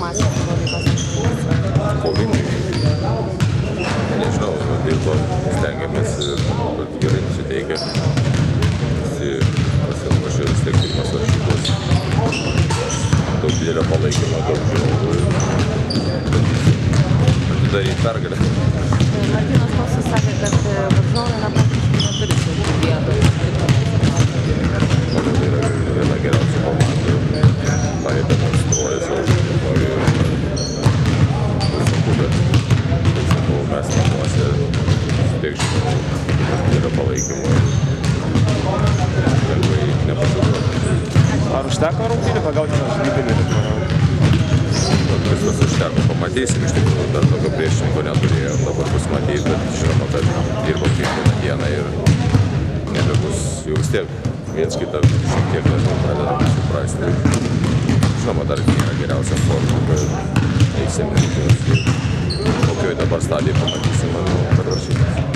informacijos Eurolygos rungtynėse? Koviniai, nežinau, dirbo, stengiamės ir manau, kad gerai nusiteikę. Pasiruošę vis tiek pirmas varžybos. Daug didelio palaikymo, daug žiūrovų ir atidaryti pergalę. Martynas Kostas sakė, kad varžovai praktiškai neturi saugių vietų. Manau, tai yra viena geriausių komandų. Tai demonstruoja savo žaidimą ir sunku, bet sakau, mes namuose tiek žinau, didelio palaikymo ir lengvai nepasiduoti. Ar užteko rungtynių pagauti tą žaidimą? Viskas užteko, pamatysim, iš tikrųjų dar tokio priešininko neturėjom, dabar bus matyti, bet žinoma, kad dirbam kiekvieną dieną ir nebebus jau vis tiek viens kitą šiek tiek pradedam suprasti. Žinoma, dar nėra geriausia forma, bet eisim rungtynes. Kokioj dabar stadijai pamatysim, manau, per varžybas.